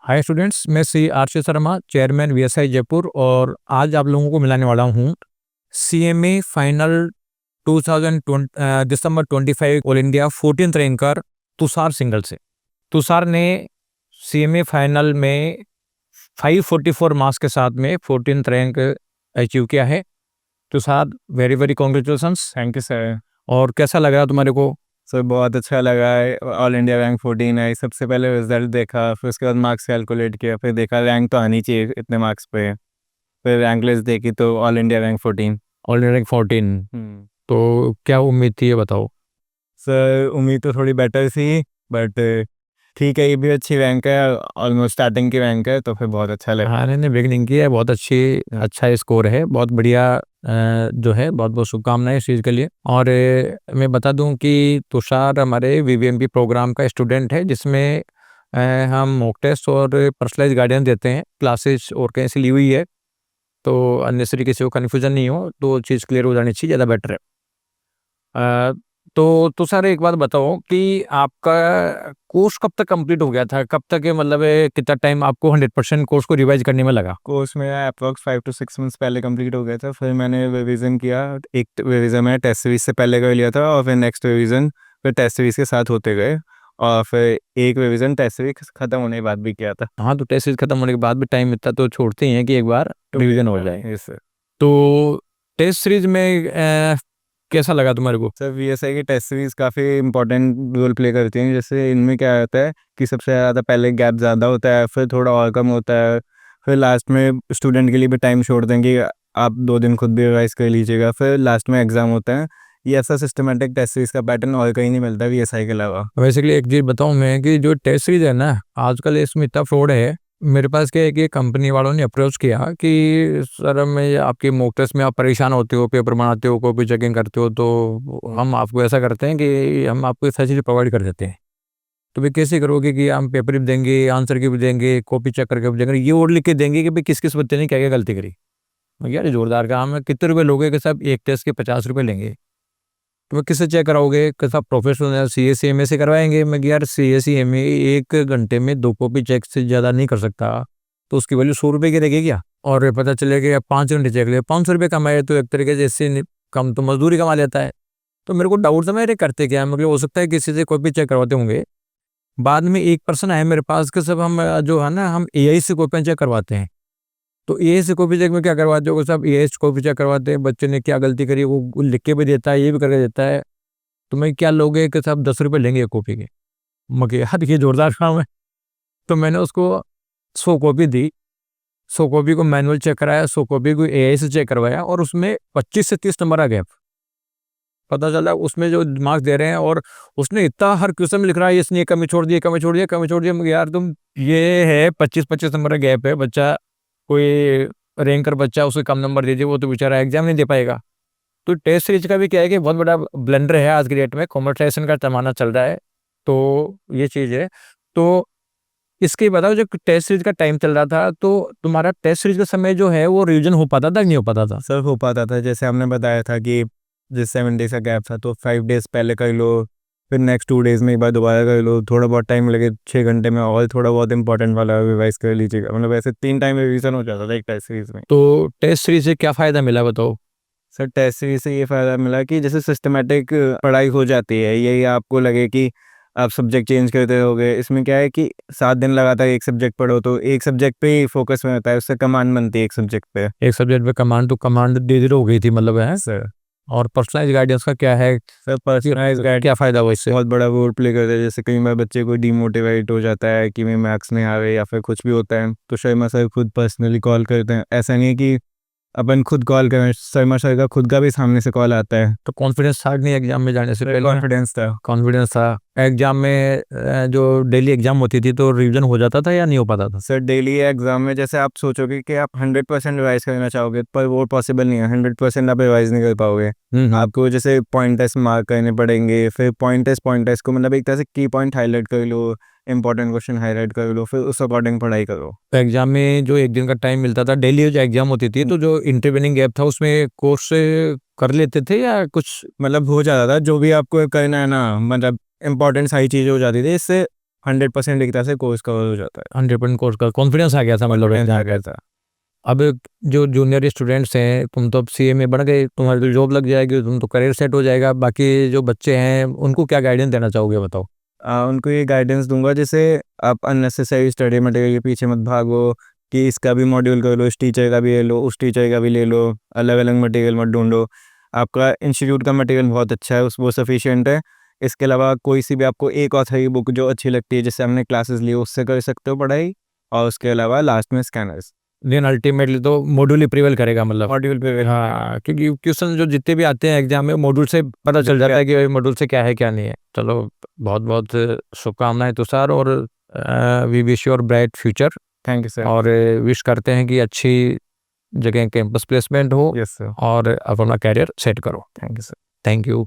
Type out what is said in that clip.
Hi students, मैं Shri RC Sharma, chairman VSI Jaipur, और आज आप लोगों को मिलाने वाला हूँ सीएमए फाइनल 2020 दिसंबर 25 all India 14th ranker Tushar single से। तुषार ने सीएमए फाइनल में 544 मार्क्स के साथ में 14th रैंक अचीव किया है। Tushar, very very congratulations. Thank you sir. और कैसा लग रहा तुम्हारे को? सर बहुत अच्छा लगा है। ऑल इंडिया रैंक 14 आई। सबसे पहले रिजल्ट देखा, फिर उसके बाद मार्क्स कैलकुलेट किया, फिर देखा रैंक तो आनी चाहिए इतने मार्क्स पे। फिर रैंक लिस्ट देखी तो all India rank 14। All India rank 14। तो क्या उम्मीद थी, ये बताओ। सर उम्मीद तो थोड़ी बेटर थी, बट ठीक है, ये भी अच्छी रैंक है, ऑलमोस्ट स्टार्टिंग की रैंक है, तो फिर बहुत अच्छा लगा। हाँ, ने बिगनिंग की है, बहुत अच्छा स्कोर है, बहुत बढ़िया। जो है, बहुत बहुत शुभकामनाएं इस चीज़ के लिए। और मैं बता दूं कि तुषार हमारे वीवीएमपी प्रोग्राम का स्टूडेंट है, जिसमें हम मॉक टेस्ट और पर्सनलाइज गाइडेंस देते हैं। क्लासेस और कहीं से ली हुई है, तो अननेसरी किसी को कन्फ्यूजन नहीं हो, तो चीज़ क्लियर हो जानी चाहिए, ज़्यादा बेटर है। तो सर एक बात बताओ कि आपका कोर्स कब तक कंप्लीट हो गया था? कब तक मतलब कितना टाइम आपको 100% कोर्स को रिवाइज करने में लगा? कोर्स मेरा अप्रॉक्स 5 to 6 मंथ्स पहले कंप्लीट हो गया था। फिर मैंने रिवीजन किया। एक रिवीजन मैंने टेस्ट सीरीज से पहले कर लिया था, और फिर नेक्स्ट रिवीजन फिर टेस्ट सीरीज के साथ होते गए, और फिर एक रिवीजन टेस्ट सीरीज खत्म होने के बाद भी किया था। हाँ, तो टेस्ट सीरीज खत्म होने के बाद भी टाइम इतना तो छोड़ते ही हैं कि एक बार रिवीजन हो जाए। Yes sir. तो टेस्ट सीरीज में कैसा लगा तुम्हारे को? सर वीएसआई की टेस्ट सीरीज काफ़ी इंपॉर्टेंट रोल प्ले करती हैं। जैसे इनमें क्या होता है कि सबसे ज़्यादा पहले गैप ज़्यादा होता है, फिर थोड़ा और कम होता है, फिर लास्ट में स्टूडेंट के लिए भी टाइम छोड़ देंगे, आप 2 दिन खुद भी रिवाइज कर लीजिएगा, फिर लास्ट में एग्जाम होता है। ये ऐसा सिस्टमेटिक टेस्ट सीरीज का पैटर्न और कहीं नहीं मिलता वीएसआई के अलावा। बेसिकली एक चीज़ बताऊँ मैं कि जो टेस्ट सीरीज है ना, आजकल इसमें इतना फ्रॉड है। मेरे पास क्या है कि कंपनी वालों ने अप्रोच किया कि सर, मैं आपके मॉक टेस्ट में आप परेशान होते हो, पेपर बनाते हो, कॉपी चेकिंग करते हो, तो हम आपको ऐसा करते हैं कि हम आपको सारी चीज़ें प्रोवाइड कर देते हैं। तो भाई कैसे करोगे कि हम पेपर भी देंगे, आंसर की भी देंगे, कॉपी चेक करके भी देंगे, ये और लिख के देंगे कि भाई किस किस बच्चे ने क्या क्या गलती करी। मैं यार, ये जोरदार काम है। कितने रुपए लोगे कि सब एक टेस्ट के 50 रुपये लेंगे? तुम्हें किससे चेक कराओगे कि सब प्रोफेशनल CA CMA से करवाएंगे? मैं यार, CA CMA 1 घंटे में 2 कॉपी चेक से ज़्यादा नहीं कर सकता, तो उसकी वैल्यू 100 रुपये की रहेगी क्या? और पता चले कि 5 घंटे चेक ले 500 रुपये कमाए, तो एक तरीके से इससे कम तो मजदूरी कमा लेता है। तो मेरे को डाउट था, मेरे करते क्या है, मतलब हो सकता है किसी से कॉपी चेक करवाते होंगे। बाद में एक पर्सन आया मेरे पास कि सब हम जो है ना, हम AI से कॉपी चेक करवाते हैं। तो AI से कॉपी चेक में क्या करवाते हो? सब AI से कॉपी चेक करवाते हैं, बच्चे ने क्या गलती करी वो लिख के भी देता है, ये भी करके देता है। तो मैं क्या लोगे कि साहब 10 रुपये लेंगे एक कॉपी के? मगर यार, ये जोरदार काम है। तो मैंने उसको 100 कॉपी दी, 100 कॉपी को मैनुअल चेक कराया, 100 कॉपी को AI से चेक करवाया, और उसमें 25 से 30 नंबर आ गया। पता चला उसमें जो मार्क्स दे रहे हैं, और उसने इतना हर क्वेश्चन में लिख रहा है इसने ये कमी छोड़ दी, कमी छोड़ दिया, कमी छोड़ दिया। मगर यार तुम, ये है 25-25 नंबर का गैप है, बच्चा कोई रैंकर बच्चा उसे कम नंबर दे दिए, वो तो बेचारा एग्जाम नहीं दे पाएगा। तो टेस्ट सीरीज का भी क्या है कि बहुत बड़ा ब्लंडर है आज की डेट में, कॉम्पिटिशन का जमाना चल रहा है, तो ये चीज़ है। तो इसके बताओ, जो टेस्ट सीरीज का टाइम चल रहा था, तो तुम्हारा टेस्ट सीरीज का समय जो है वो रिवीजन हो पाता था कि नहीं हो पाता था? सर हो पाता था, जैसे हमने बताया था कि जिस 7 डेज का गैप था, तो 5 डेज पहले कर लो, फिर नेक्स्ट 2 डेज में एक बार दोबारा कर लो, थोड़ा बहुत टाइम लगे 6 घंटे में और थोड़ा बहुत इंपॉर्टेंट वाला रिवाइज कर लीजिएगा। मतलब ऐसे 3 टाइम रिवीजन हो जाता था एक टेस्ट सीरीज में। तो टेस्ट सीरीज से क्या फ़ायदा मिला, बताओ। सर टेस्ट सीरीज से ये फ़ायदा मिला कि जैसे सिस्टमेटिक पढ़ाई हो जाती है, यही आपको लगे कि आप सब्जेक्ट चेंज करते रहोगे। इसमें क्या है कि 7 दिन लगातार एक सब्जेक्ट पढ़ो, तो एक सब्जेक्ट पे ही फोकस में होता है, उससे कमांड बनती है एक सब्जेक्ट पे। एक सब्जेक्ट पे कमांड, तो कमांड धीरे धीरे हो गई थी, मतलब है। सर और पर्सनलाइज गाइडेंस का क्या है? सर पर्सनलाइज गाइड क्या फ़ायदा हुआ इससे? बहुत बड़ा रोल प्ले करता है। जैसे कई बार बच्चे को डीमोटिवेट हो जाता है कि मैं मार्क्स नहीं आ रहे या फिर कुछ भी होता है, तो शर्मा सर खुद पर्सनली कॉल करते हैं। ऐसा नहीं है कि अपन खुद कॉल करें, शर्मा सर का खुद का भी सामने से कॉल आता है। तो कॉन्फिडेंस था कि नहीं एग्जाम में जाने से पहले? कॉन्फिडेंस था। कॉन्फिडेंस था। एग्जाम में जो डेली एग्जाम होती थी, तो रिवीजन हो जाता था या नहीं हो पाता था? सर डेली एग्जाम में जैसे आप सोचोगे कि आप 100% रिवाइज करना चाहोगे, पर वो पॉसिबल नहीं है। 100% आप रिवाइज नहीं कर पाओगे। आपको जैसे पॉइंट टेस्ट मार्क करने पड़ेंगे, फिर पॉइंट टेस्ट को मतलब एक तरह से की पॉइंट हाईलाइट कर लो, इंपॉर्टेंट क्वेश्चन हाईलाइट कर लो, फिर उस अकॉर्डिंग पढ़ाई करो। तो एग्जाम में जो एक दिन का टाइम मिलता था, डेली जो एग्जाम होती थी, तो जो इंटरवेनिंग गैप था उसमें कोर्स कर लेते थे या कुछ? मतलब हो जाता था जो भी आपको करना है ना, मतलब इंपॉर्टेंट सारी चीज़ें हो जाती थी। इससे 100% एक तरह से कोर्स कवर हो जाता है। 100% कोर्स का कॉन्फिडेंस आ गया था, मतलब Confidence जहाँ आ गया पे। था। अब जो जूनियर स्टूडेंट्स हैं, तुम तो अब सीए में बढ़ गए, तुम्हारी तो जॉब लग जाएगी, तुम तो करियर सेट हो जाएगा। बाकी जो बच्चे हैं उनको क्या गाइडेंस देना चाहोगे, बताओ। उनको ये गाइडेंस दूंगा, जैसे आप अननेसेसरी स्टडी मटेरियल के पीछे मत भागो कि इसका भी मॉड्यूल कर लो, इस टीचर का भी ले लो, उस टीचर का भी ले लो, अलग अलग मटेरियल मत ढूंढो। आपका इंस्टीट्यूट का मटेरियल बहुत अच्छा है, उस वो सफिशिएंट है। इसके अलावा कोई सी भी आपको एक ऑथर की बुक जो अच्छी लगती है, जिससे हमने क्लासेस ली, उससे कर सकते हो पढ़ाई। और उसके अलावा लास्ट में स्कैनर्स, देन अल्टीमेटली तो मॉड्यूल ही प्रिवेल करेगा, मतलब। मॉड्यूल पे हाँ, क्योंकि क्वेश्चन जो जितने भी आते हैं एग्जाम में, मॉड्यूल से पता चल जाता है कि मॉड्यूल से क्या है क्या नहीं है। चलो, बहुत बहुत शुभकामनाएं तुषार, और we wish your bright future. Thank you sir. और विश करते हैं कि अच्छी जगह कैंपस प्लेसमेंट हो यस सर। और अपना कैरियर सेट करो। Thank you sir. Thank you.